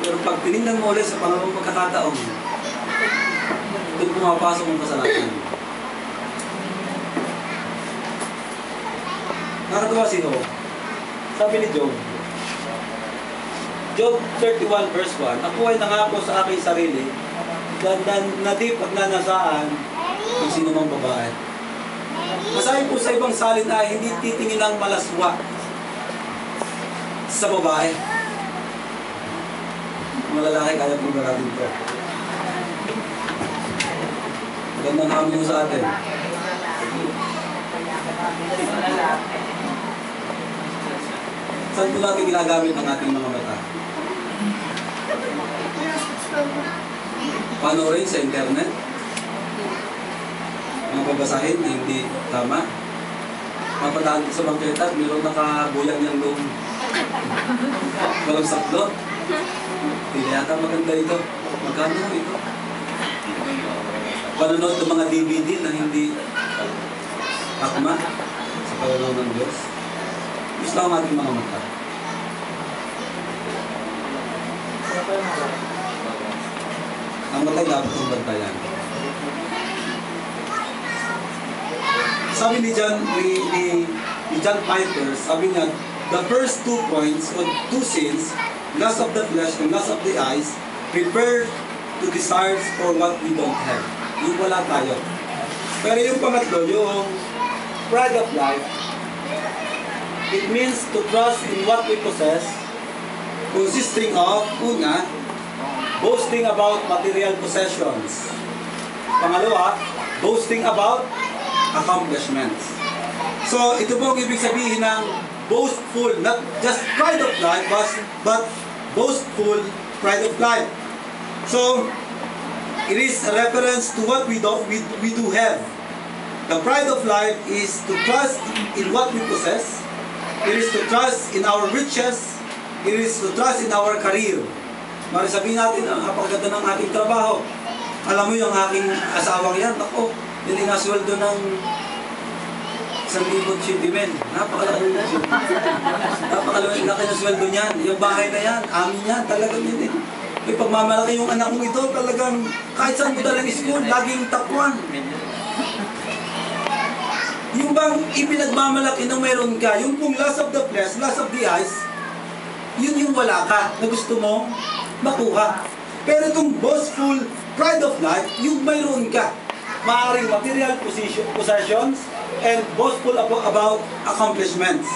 Pero pag tinignan mo ulit sa pangalawang pagkakataon, doon pumapasok ang kasalanan. Nakatawa si Job. Sabi ni Job, Job 31 verse 1, ako ay nangako sa aking sarili na di pagnanasaan ng sino mang babae. Masabi po sa ibang salin ay hindi titingin ng malaswa sa babae. Mga lalaki kaya po ba natin ito? Magandang hapon mo sa atin. Saan po natin ginagamit ang ating mga mata? Panoorin sa internet? Mga babasahin na hindi tama? Mapadaan sa bangketa, mayroong nakabuyang niyang doon. Walang saklot. Hindi yata maganda ito. Magkano ito? Panonood ng mga DVD na hindi akma sa panonood ng Diyos. Gusto ang ating mga mata. Ang matay dapat ng bantayan. Sabi ni John Piper, sabi niya, the first 2 points or 2 sins, lust of the flesh and lust of the eyes, refer to desires for what we don't have. Yung wala tayo. Pero yung pangatlo, yung pride of life, it means to trust in what we possess, consisting of, una, boasting about material possessions. Pangalawa, boasting about accomplishments. So, ito po ang ibig sabihin ng boastful, not just pride of life, but boastful pride of life. So, it is a reference to what we do have. The pride of life is to trust in what we possess. It is to trust in our riches. It is to trust in our career. Mari sabihin natin, ang napakaganda ng ating trabaho. Alam mo yung aking asawang yan, ako, yung inasweldo ng 1,000 men. Napakalaki na sweldo niyan. Yung bahay na yan, amin yan, talagang yun eh. May pagmamalaki yung anak mo ito, talagang kahit saan mo dalang school, laging top 1. Yung bang ipinagmamalaki na mayroon ka, yung pong lust of the flesh, lust of the eyes, yun yung wala ka, na gusto mo makuha. Pero itong boastful pride of life, yung mayroon ka, maaaring material possessions, and boastful about accomplishments.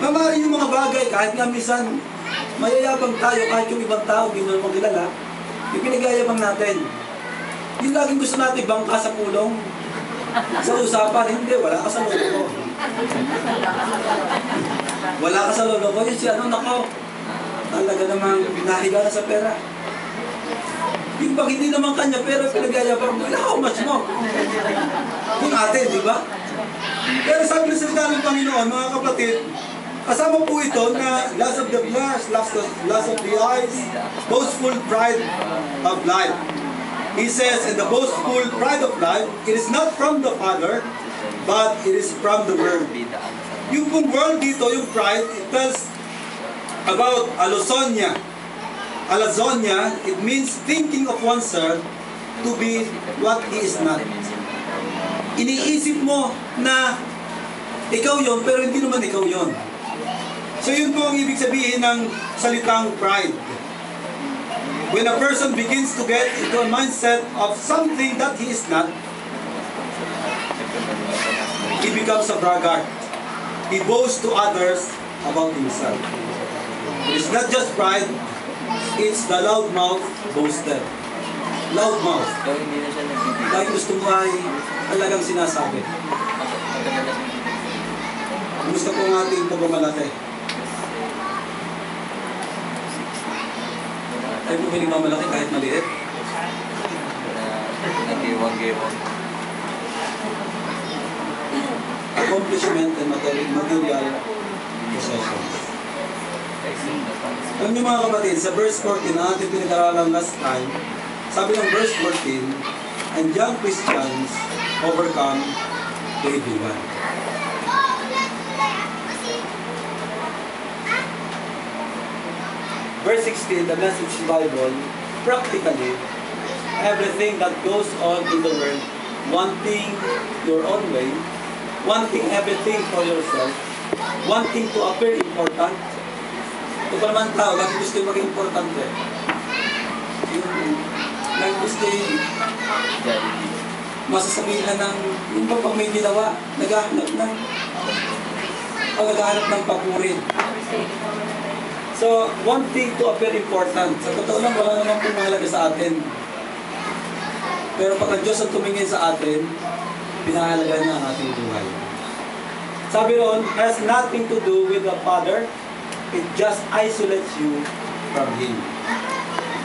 Maaaring yung mga bagay, kahit nga minsan, mayayabang tayo, kahit yung ibang tao, hindi mo naman kilala, yung pinag-ayabang natin. Yung laging gusto natin bangka sa pulong, sa usapan, hindi, wala ka sa lolo ko. Wala ka sa lolo ko, yun si ano, nako, talaga namang nahiga na sa pera. Yung pag hindi naman kanya, pero pinag-ayabang mo, how much mo? Kung atin, di ba? Pero sabi ng salita ng Panginoon, mga kapatid, kasama po ito na lust of the flesh, lust of the eyes, boastful pride of life. He says, in the boastful pride of life, it is not from the Father, but it is from the world. Yung pong world dito, yung pride, it tells about alazonia. Alazonia, it means thinking of oneself to be what he is not. Iniisip mo na ikaw yon, pero hindi naman ikaw yon. So yun po ang ibig sabihin ng salitang pride. When a person begins to get into a mindset of something that he is not, he becomes a braggart. He boasts to others about himself. It is not just pride, it's the loudmouth boaster. Loudmouth. Dahil gusto mo ay talagang sinasabi. Gusto ko ng ating pagmamalaki. Tayo po pinagmamalaki kahit maliit. Nag-iwang-iwang. Accomplishment and material possessions. Alam niyo mga kapatid, sa verse 14 na ating pinag-aralan last time, sabi ng verse 14, and young Christians overcome the evil one. verse 16, the Message Bible, practically, everything that goes on in the world, wanting your own way, wanting everything for yourself, wanting to appear important. Ito pa naman tao, lagi gusto yung maging importante. Lagi gusto yung masasabihan ng, yung pag may ginawa, naghahanap ng papurin. So, wanting to appear important. Sa totoo lang, wala naman pong mahalaga sa atin. Pero pag ang Diyos ang tumingin sa atin, pinahalaga niya ang ating buhay. Sabi ron, has nothing to do with the Father, it just isolates you from Him.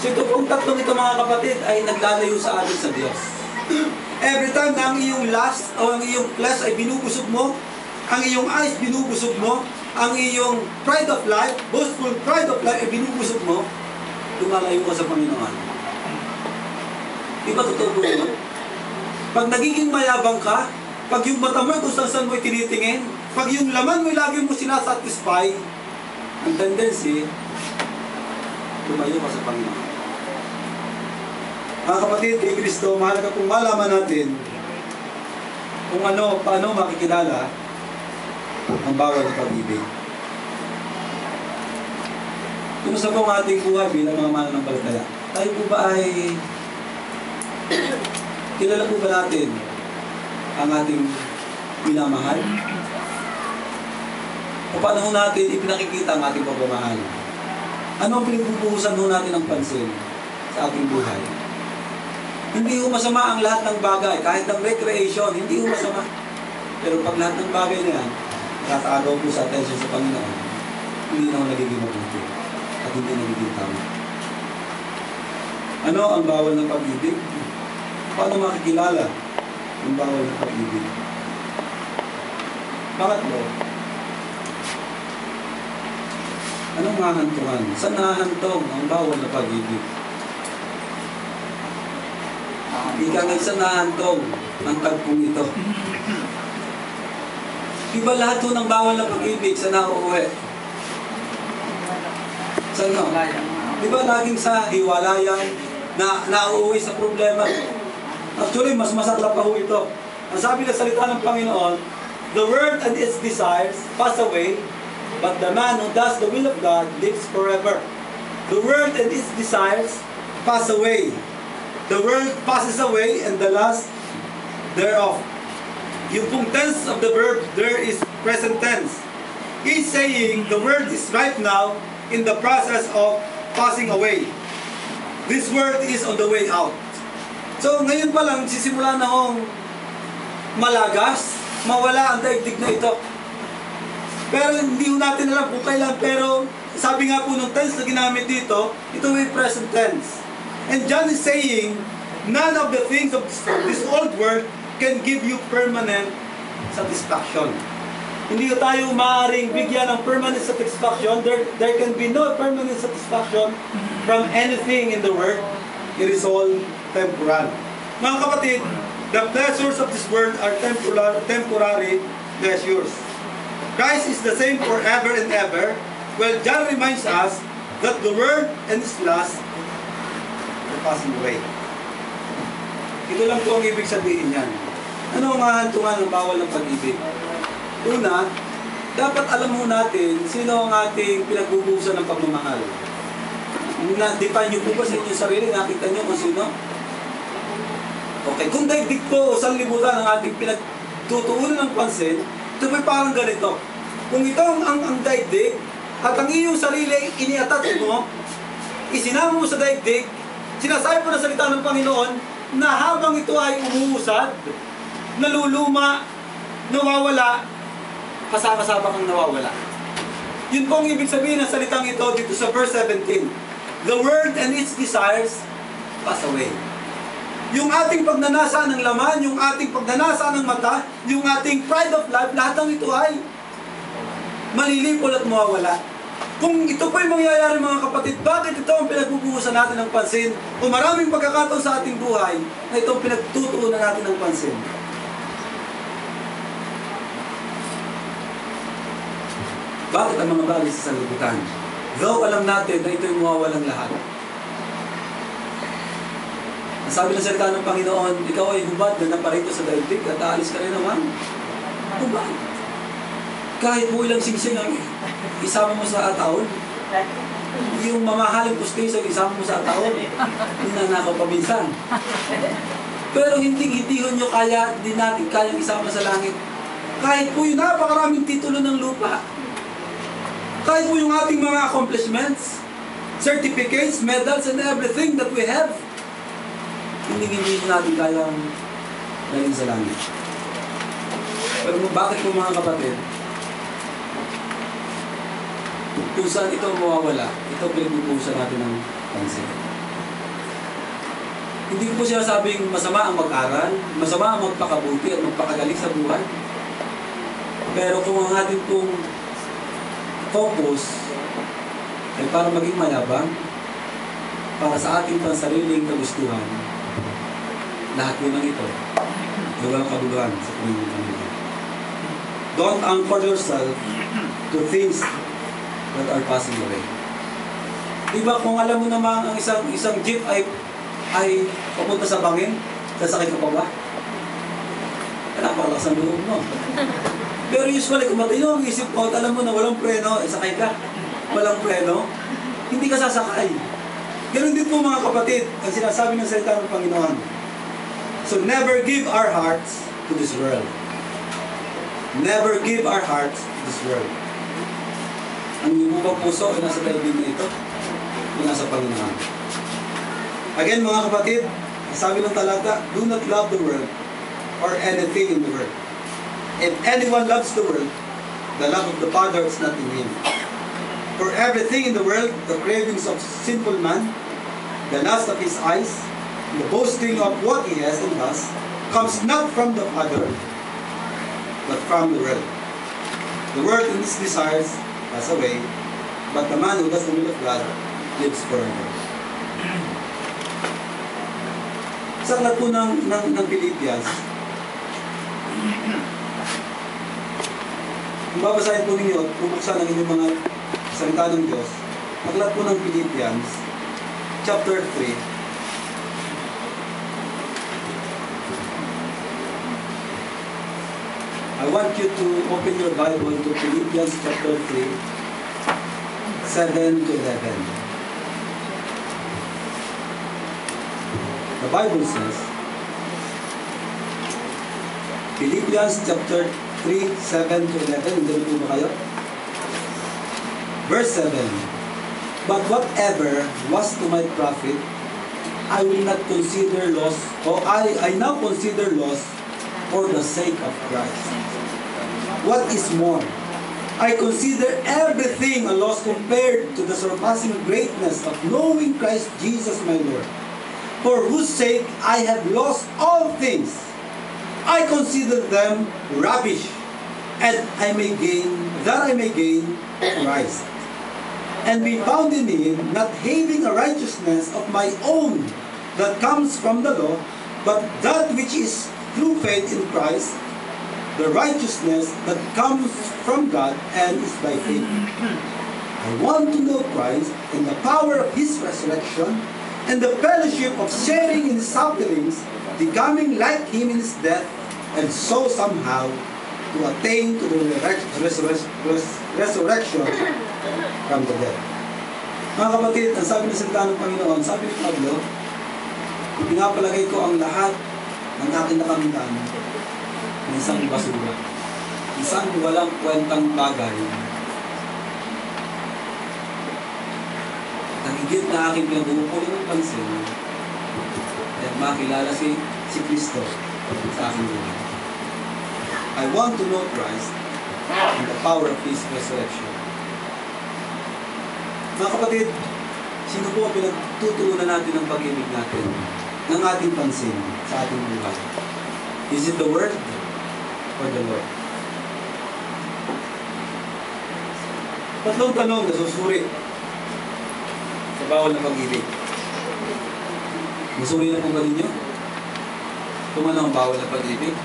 So ito pong tatlong ito mga kapatid ay naglalayo sa atin sa Diyos. Every time na ang iyong lust o ang iyong flesh ay binubusog mo, ang iyong eyes binubusog mo, ang iyong pride of life, boastful pride of life ay binubusog mo, lumalayo ka sa Panginoon. Di ba totoo po yun? Pag nagiging mayabang ka, pag yung mata mo kung saan mo tinitingin, pag yung laman mo lagi mo sinasatisfy, ang tendency, lumayo ka sa Panginoon. Mga kapatid, kay Kristo, mahalaga kung malaman natin kung paano makikilala ang bawal na pag-ibig. Kumusta po ang ating buhay bilang mga mananampalataya? Tayo po ba ay kilala po ba natin ang ating minamahal? O paano natin ipinakikita ang ating pagmamahal? Ano ang pinagbubuhusan natin ng pansin sa ating buhay? Hindi ho masama ang lahat ng bagay, kahit ng recreation, hindi ho masama. Pero pag lahat ng bagay na yan, nakakaagaw po sa attention sa Panginoon, hindi na ho nagiging mabuti at hindi nagiging tama. Ano ang bawal ng pag-ibig? Paano makikilala ang bawal ng pag-ibig? Pangatlo, anong hahantungan? Saan nahahantong ang bawal na pag-ibig? Ika nga saan nahahantong ang tagpong ito? Diba lahat po ng bawal na pag-ibig sa nauuwi? Saan no? Diba laging sa hiwalayan na nauuwi sa problema? Actually, mas masarap pa ho ito. Ang sabi na salita ng Panginoon, the world and its desires pass away, but the man who does the will of God lives forever. The world and its desires pass away. The world passes away and the lust thereof. Yung pong tense of the verb there is present tense. He's saying the world is right now in the process of passing away. This world is on the way out. So ngayon pa lang sisimula na hong malagas, mawala ang daigdig na ito. Pero hindi natin alam kung kailan, pero sabi nga po nung tense na ginamit dito, ito ay present tense. And John is saying, none of the things of this old world can give you permanent satisfaction. Hindi tayo maaaring bigyan ng permanent satisfaction. There can be no permanent satisfaction from anything in the world. It is all temporal. Mga kapatid, the pleasures of this world are temporary pleasures. Christ is the same forever and ever. Well, John reminds us that the world and its lust are passing away. Ito lang po ang ibig sabihin yan. Ano ang hahantungan ng bawal ng pag-ibig? Una, dapat alam mo natin sino ang ating pinagbubuhusan ng pagmamahal. Na-define nyo po ba sa inyong sarili? Nakita nyo kung sino? Okay, kung daigdig po o sanlibutan ang ating pinagtutuunan ng pansin, ito may parang ganito. Kung ito ang daigdig, at ang iyong sarili iniatat mo, isinama mo sa daigdig, sinasabi po na salita ng Panginoon, na habang ito ay umuusad, naluluma, nawawala, kasama-sama kang nawawala. Yun po ang ibig sabihin ng salitang ito dito sa verse 17. The world and its desires pass away. Yung ating pagnanasa ng laman, yung ating pagnanasa ng mata, yung ating pride of life, lahat ng ito ay malilipol at mawawala. Kung ito po yung mangyayari mga kapatid, bakit ito ang pinagbubuhusan natin ng pansin o maraming pagkakataon sa ating buhay na itong pinagtutuunan natin ng pansin? Bakit ang mga bagay sa sanlibutan Though alam natin na ito'y mawawalang lahat. Ang sabi ng salita ng Panginoon, ikaw ay hubad na naparito sa daigdig at aalis ka rin naman. Hubad. Kahit mo ilang singsing ang isama mo sa ataon, yung mamahaling pustiso isama mo sa ataon, ninanakaw pa minsan. Pero hindi nyo kaya, hindi natin kayang isama sa langit. Kahit po yung napakaraming titulo ng lupa. Kahit po yung ating mga accomplishments, certificates, medals, and everything that we have, hindi natin kayang galing sa langit. Pero bakit po mga kapatid? Kung saan ito mawawala, ito pinagpupusan natin ng pansin. Hindi ko po siya sabing masama ang mag-aral, masama ang magpakabuti at magpakagaling sa buhay. Pero kung ang ating pong focus ay para maging mayabang, para sa ating pansariling kagustuhan, lahat po ng ito ay walang kabuluhan sa Panginoon Panginoon. Don't anchor yourself to things that are passing away. Diba kung alam mo naman ang isang jeep ay papunta sa bangin, sasakay ka pa ba? Napakalakas ang loob mo. Pero usually, kung matino ang isip ko at alam mo na walang preno, sakay ka. Walang preno, hindi ka sasakay. Ganun din po mga kapatid, ang sinasabi ng salita ng Panginoon. So never give our hearts to this world. Never give our hearts to this world. Ang inyong puso ay nasa daigdig na ito, ay nasa Panginoon. Again mga kapatid, sabi ng talata, do not love the world or anything in the world. If anyone loves the world, the love of the Father is not in him. For everything in the world, the cravings of sinful man, the lust of his eyes, the boasting of what he has and has, comes not from the Father, but from the world. The world and its desires pass away, but the man who does the will of God lives forever. Sa aklat po ng Philippians, kung babasahin po ninyo at pupuksan ang inyong mga salita ng Diyos, aklat po ng Philippians, chapter 3, I want you to open your Bible to Philippians chapter 3, 7 to 11. The Bible says, Philippians chapter 3, 7 to 11. Hindi po ba kayo? Verse 7. But whatever was to my profit, I will not consider loss, or I now consider loss for the sake of Christ. What is more, I consider everything a loss compared to the surpassing greatness of knowing Christ Jesus my Lord, for whose sake I have lost all things. I consider them rubbish, and that I may gain Christ, and be found in him, not having a righteousness of my own that comes from the law, but that which is through faith in Christ, the righteousness that comes from God and is by faith. I want to know Christ and the power of his resurrection and the fellowship of sharing in his sufferings, becoming like him in his death, and so somehow to attain to the resurrection from the dead. Mga kapatid, ang sabi ng salita ng Panginoon, sabi ni Pablo, pinapalagay ko ang lahat ng aking nakamtan ng isang basura, isang walang kwentang bagay. Ang higit na aking pinag-uupulan ng pansin at makilala si Kristo sa aking buhay. I want to know Christ and the power of his resurrection. Mga kapatid, sino po ang pinagtutuunan natin ng pag-ibig natin, ng ating pansin sa ating buhay? Is it the Word or the Lord? Tatlong tanong na susuri sa bawal na pag-ibig. Nasuri na po ba ninyo? Kung ano ang bawal na pag-ibig?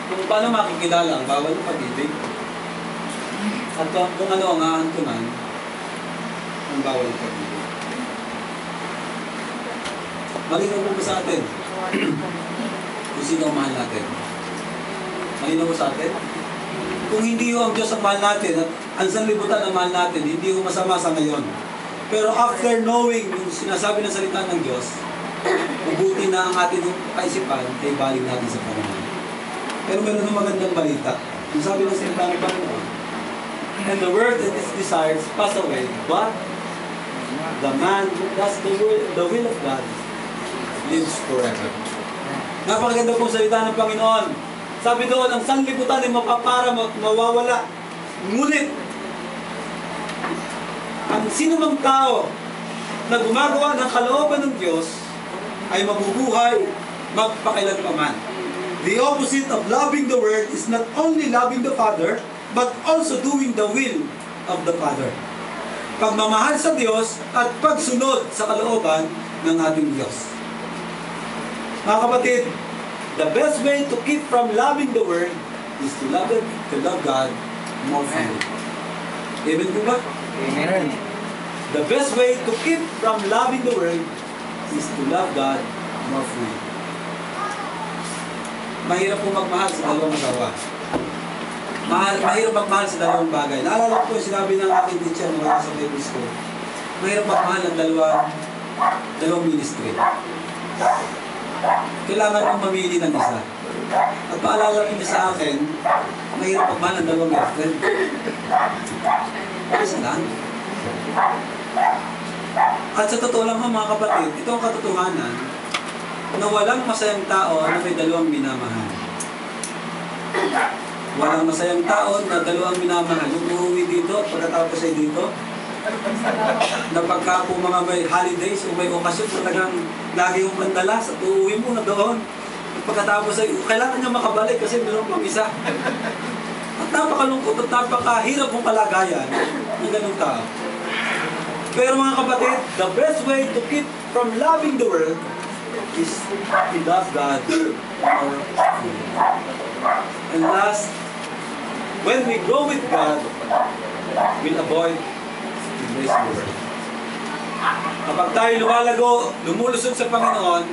Kung paano makikilala ang bawal na pag-ibig? At kung ano ang aantunan, ang bawal ng pag-ibig. Malinaw po ba sa atin? Kung sino ang mahal natin? Malinaw po sa atin? Kung hindi ho ang Diyos ang mahal natin at ang sanlibutan ang mahal natin, hindi ho masama sa ngayon. Pero after knowing yung sinasabi ng salita ng Diyos, mabuti na ang ating kaisipan ay balik natin sa Panginoon. Pero meron ng magandang balita. Yung sabi ng salita ng Panginoon, and the word and its desires pass away, but the man who does the will of God lives forever. Napakaganda pong salita ng Panginoon. Sabi doon, ang sanlibutan ay mapapara, mawawala. Ngunit, ang sinumang tao na gumagawa ng kalooban ng Diyos ay mabubuhay magpakailanpaman. The opposite of loving the Word is not only loving the Father, but also doing the will of the Father. Pagmamahal sa Diyos at pagsunod sa kalooban ng ating Diyos. Mga kapatid, the best way to keep from loving the Word is to love God more fully. Amen po ba? Amen. The best way to keep from loving the Word is to love God more fully. Mahirap po magmahal sa dalawang asawa. Mahirap magmahal sa dalawang bagay. Naalala ko yung sinabi ng aking teacher mula sa Bible School. Mahirap magmahal ng dalawang ministry. Kailangan mong mamili ng isa. At paalala rin niya sa akin, mahirap magmahal ng dalawang girlfriend. Isa lang. At sa totoo lang mga kapatid, ito ang katotohanan na walang masayang tao na may dalawang minamahal. Walang masayang tao na dalawang minamahal. Yung uuwi dito, pagkatapos ay dito, na pagka po mga may holidays o may okasyon, talagang lagi yung mandala sa uuwi mo na doon. At pagkatapos ay kailangan niya makabalik kasi meron pang isa. At napakalungkot at napakahirap mong kalagayan ng ganung tao. Pero mga kapatid, the best way to keep from loving the world is to love God more fully. And last, when we grow with God, we'll avoid to embrace the world. Kapag tayo lumalago, lumulusog sa Panginoon,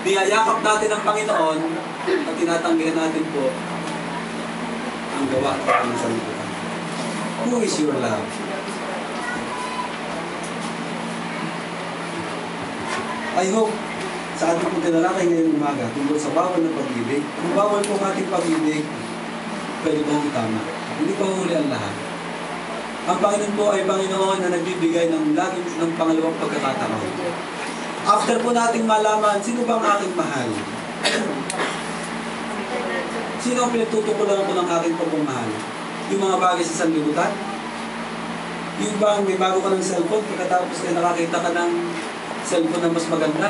niyayakap natin ang Panginoon at tinatanggihan natin po ang gawa ng sanlibutan. Who is your love? I hope sa ating pong tinalakay ngayong umaga tungkol sa bawal ng pag-ibig. Kung bawal po ang ating pag-ibig, pwede po itama. Hindi pa huli ang lahat. Ang Panginoon po ay Panginoon na nagbibigay ng laging ng pangalawang pagkakataon. After po nating malaman, sino ba ang aking mahal? Sino ang pinagtutukulan ko ng aking pagmamahal? Yung mga bagay sa sanlibutan? Yung bang may bago ka ng cellphone, pagkatapos ay nakakita ka ng cellphone na mas maganda?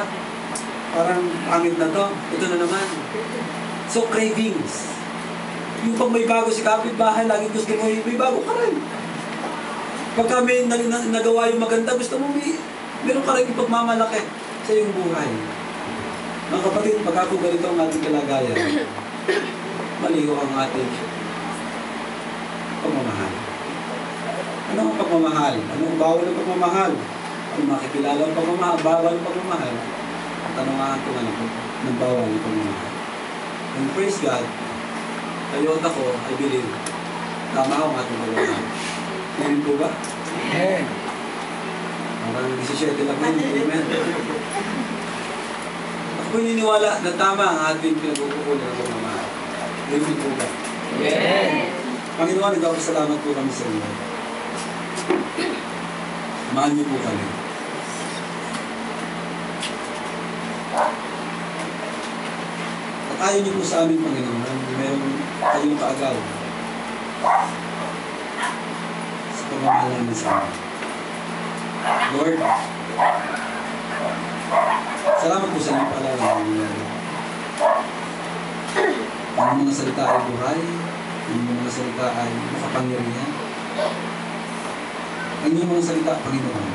Parang pangit na to. Ito na naman. So, cravings. Yung pag may bago si kapitbahay, lagi gusto mo, may bago ka rin. Pagka may nagawa yung maganda, gusto mo, meron ka rin yung pagmamalaki sa iyong buhay. Mga kapatid, pagka po ganito ang ating kalagayan, maliho ang ating pagmamahal. Ano ang pagmamahal? Ano ang bawal ng pagmamahal? Ano makikilala ang pagmamahal? Bawal ng pagmamahal? At ano nga ito ng bawal ng pagmamahal? And praise God, kayo at ako, I believe, tama ang ating pagmamahal. Amen po ba? Amen. Parang 17 lang yun. Amen. Ako niniwala na tama ang ating pinagkukulan ng pagmamahal. Amen po ba? Amen. Panginoon, nagpapasalamat po kami sa inyo. Mahal niyo po kami. At ayaw niyo po sa amin, Panginoon, meron kayong kaagaw sa pagmamahal namin sa amin. Lord, salamat po sa inyo paalala ng ang mga salita ay buhay, ang mga salita ay makapangyarihan. Ang iyong mga salita, Panginoon,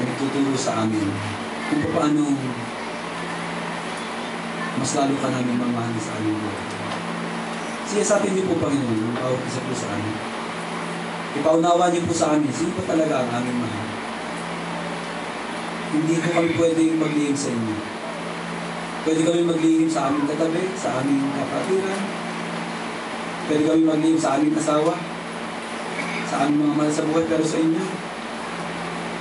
ay nagtuturo sa amin kung paano mas lalo ka namin mamahal sa aming buhay. Sige sa atin niyo po, Panginoon, yung bawat isa po sa amin. Ipaunawa niyo po sa amin, sino pa talaga ang aming mahal? Hindi po kami pwedeng maglihim sa inyo. Pwede kami maglihim sa aming katabi, sa aming kapatiran. Pwede kami maglihim sa aming asawa, sa aming mga mahal sa buhay, pero sa inyo,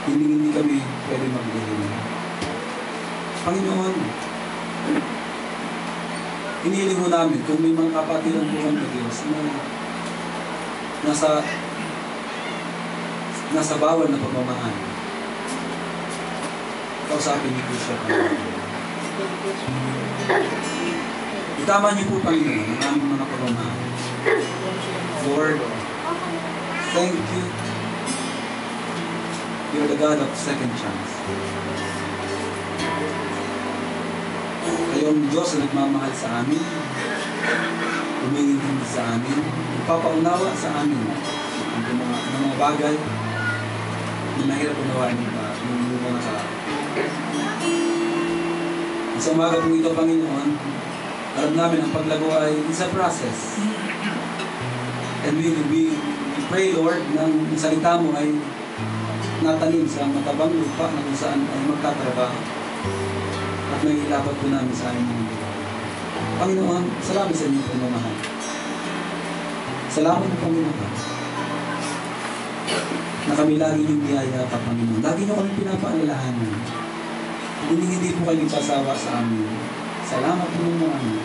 hindi kami pwede maglihim. Panginoon, hinihiling mo namin kung may mga kapatiran po kami, Diyos, na nasa bawal na pagmamahal. Kausapin niyo po siya, Panginoon. Itama niyo po, Panginoon, ang aming mga pagmamahal. Lord, thank you. You're the God of second chance. Kayo ang Diyos na nagmamahal sa amin, humingin sa amin, ipapaunawa sa amin ang mga bagay na mahirap unawain ng mga tao. Sa umaga po ito, Panginoon, alam namin ang paglago ay is a process. And we pray, Lord, na ang salita mo ay natanim sa matabang lupa na kung saan ay magtatrabaho. At may ilapat po namin sa aming mga buhay. Panginoon, salamat sa inyong pagmamahal. Salamat po, Panginoon, na kami lagi niyong biyaya pa, Panginoon. Lagi niyo kami pinapaalahanan. Hindi po kayo nagsasawa sa amin. Salamat po, Panginoon.